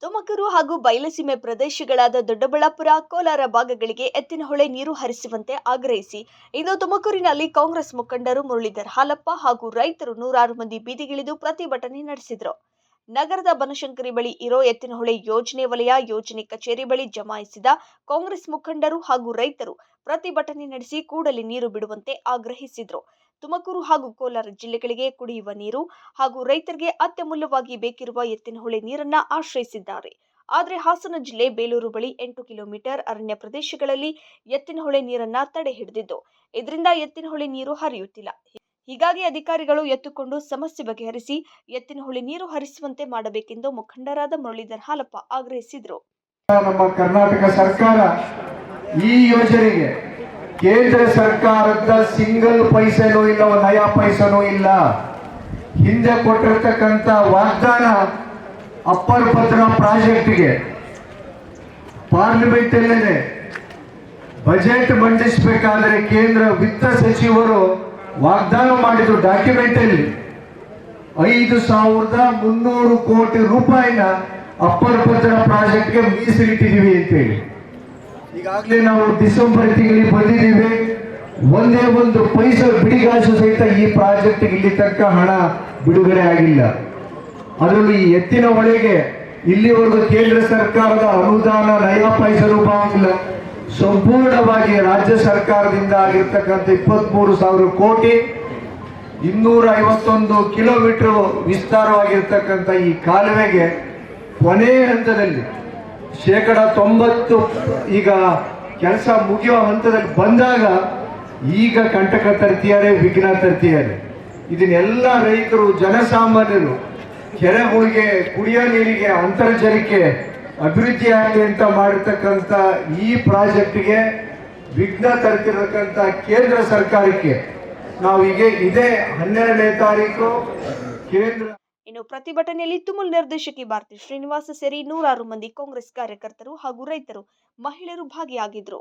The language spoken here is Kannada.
ತುಮಕೂರು ಹಾಗೂ ಬಯಲುಸೀಮೆ ಪ್ರದೇಶಗಳಾದ ದೊಡ್ಡಬಳ್ಳಾಪುರ, ಕೋಲಾರ ಭಾಗಗಳಿಗೆ ಎತ್ತಿನಹೊಳೆ ನೀರು ಹರಿಸುವಂತೆ ಆಗ್ರಹಿಸಿ ಇಂದು ತುಮಕೂರಿನಲ್ಲಿ ಕಾಂಗ್ರೆಸ್ ಮುಖಂಡರು ಮುರಳೀಧರ್ ಹಾಲಪ್ಪ ಹಾಗೂ ರೈತರು ನೂರಾರು ಮಂದಿ ಬೀದಿಗಿಳಿದು ಪ್ರತಿಭಟನೆ ನಡೆಸಿದರು. ನಗರದ ಬನಶಂಕರಿ ಬಳಿ ಇರೋ ಎತ್ತಿನಹೊಳೆ ಯೋಜನೆ ವಲಯ ಯೋಜನೆ ಕಚೇರಿ ಬಳಿ ಜಮಾಯಿಸಿದ ಕಾಂಗ್ರೆಸ್ ಮುಖಂಡರು ಹಾಗೂ ರೈತರು ಪ್ರತಿಭಟನೆ ನಡೆಸಿ ಕೂಡಲೇ ನೀರು ಬಿಡುವಂತೆ ಆಗ್ರಹಿಸಿದರು. ತುಮಕೂರು ಹಾಗೂ ಕೋಲಾರ ಜಿಲ್ಲೆಗಳಿಗೆ ಕುಡಿಯುವ ನೀರು ಹಾಗೂ ರೈತರಿಗೆ ಅತ್ಯಮೂಲ್ಯವಾಗಿ ಬೇಕಿರುವ ಎತ್ತಿನಹೊಳೆ ನೀರನ್ನ ಆಶ್ರಯಿಸಿದ್ದಾರೆ. ಆದರೆ ಹಾಸನ ಜಿಲ್ಲೆ ಬೇಲೂರು ಬಳಿ 8 ಕಿಲೋಮೀಟರ್ ಅರಣ್ಯ ಪ್ರದೇಶಗಳಲ್ಲಿ ಎತ್ತಿನಹೊಳೆ ನೀರನ್ನ ತಡೆ ಹಿಡಿದಿದ್ದು, ಇದರಿಂದ ಎತ್ತಿನಹೊಳೆ ನೀರು ಹರಿಯುತ್ತಿಲ್ಲ. ಹೀಗಾಗಿ ಅಧಿಕಾರಿಗಳು ಎತ್ತುಕೊಂಡು ಸಮಸ್ಯೆ ಬಗೆಹರಿಸಿ ಎತ್ತಿನಹೊಳೆ ನೀರು ಹರಿಸುವಂತೆ ಮಾಡಬೇಕೆಂದು ಮುಖಂಡರಾದ ಮುರಳೀಧರ್ ಹಾಲಪ್ಪ ಆಗ್ರಹಿಸಿದರು. ನಮ್ಮ ಕರ್ನಾಟಕ ಸರ್ಕಾರ ಈ ಯೋಜನೆಗೆ ಕೇಂದ್ರ ಸರ್ಕಾರದ ಸಿಂಗಲ್ ಪೈಸೆನೂ ಇಲ್ಲ, ನಯಾ ಪೈಸೆನೂ ಇಲ್ಲ. ಹಿಂದೆ ಕೊಟ್ಟಿರ್ತಕ್ಕಂಥ ವಾಗ್ದಾನ ಅಪ್ಪರ್ ಭದ್ರಾ ಪ್ರಾಜೆಕ್ಟ್ಗೆ ಪಾರ್ಲಿಮೆಂಟ್ ಅಲ್ಲೇ ಬಜೆಟ್ ಮಂಡಿಸಬೇಕಾದ್ರೆ ಕೇಂದ್ರ ವಿತ್ತ ಸಚಿವರು ವಾಗ್ದಾನ ಮಾಡಿದ್ರು ಡಾಕ್ಯುಮೆಂಟ್ ಅಲ್ಲಿ 5,300 ಕೋಟಿ ರೂಪಾಯಿನ ಅಪ್ಪರ್ ಭದ್ರಾ ಪ್ರಾಜೆಕ್ಟ್ಗೆ ಮೀಸಲಿಟ್ಟಿದ್ದೀವಿ ಅಂತೇಳಿ. ಈಗಾಗಲೇ ನಾವು ಡಿಸೆಂಬರ್ ತಿಂಗಳಿಗೆ ಬಂದಿದ್ದೀವಿ. ಒಂದೇ ಒಂದು ಪೈಸೆ ಬಿಡಿಗಾಸು ಸಹಿತ ಈ ಪ್ರಾಜೆಕ್ಟ್ಗೆ ಇಲ್ಲಿ ತನಕ ಹಣ ಬಿಡುಗಡೆ ಆಗಿಲ್ಲ. ಅದರಲ್ಲೂ ಈ ಎತ್ತಿನ ಹೊಳೆಗೆ ಇಲ್ಲಿವರೆಗೂ ಕೇಂದ್ರ ಸರ್ಕಾರದ ಅನುದಾನ ನಯಾ ಪೈಸೆ ರೂಪಾಯಿಲ್ಲ. ಸಂಪೂರ್ಣವಾಗಿ ರಾಜ್ಯ ಸರ್ಕಾರದಿಂದ ಆಗಿರ್ತಕ್ಕಂಥ 23,000 ಕೋಟಿ 251 ಕಿಲೋಮೀಟರ್ ವಿಸ್ತಾರವಾಗಿರ್ತಕ್ಕಂಥ ಈ ಕಾಲುವೆಗೆ ಕೊನೆ ಹಂತದಲ್ಲಿ 90% ಈಗ ಕೆಲಸ ಮುಗಿಯುವ ಹಂತದಲ್ಲಿ ಬಂದಾಗ ಈಗ ಕಂಟಕ ತರ್ತಿದ್ದಾರೆ, ವಿಘ್ನ ತರ್ತಿದ್ದಾರೆ. ಇದನ್ನೆಲ್ಲ ರೈತರು, ಜನಸಾಮಾನ್ಯರು ಕೆರೆಗಳಿಗೆ, ಕುಡಿಯೋ ನೀರಿಗೆ, ಅಂತರ್ಜಲಕ್ಕೆ ಅಭಿವೃದ್ಧಿ ಆಗಲಿ ಅಂತ ಮಾಡಿರ್ತಕ್ಕಂಥ ಈ ಪ್ರಾಜೆಕ್ಟ್ಗೆ ವಿಘ್ನ ತರ್ತಿರತಕ್ಕಂಥ ಕೇಂದ್ರ ಸರ್ಕಾರಕ್ಕೆ ನಾವು ಈಗ ಇದೇ 12ನೇ ತಾರೀಕು ಕೇಂದ್ರ. ಇನ್ನು ಪ್ರತಿಭಟನೆಯಲ್ಲಿ ತುಮುಲ್ ನಿರ್ದೇಶಕಿ ಭಾರತಿ ಶ್ರೀನಿವಾಸ ಸೇರಿ ನೂರಾರು ಮಂದಿ ಕಾಂಗ್ರೆಸ್ ಕಾರ್ಯಕರ್ತರು ಹಾಗೂ ರೈತರು, ಮಹಿಳೆಯರು ಭಾಗಿಯಾಗಿದ್ದರು.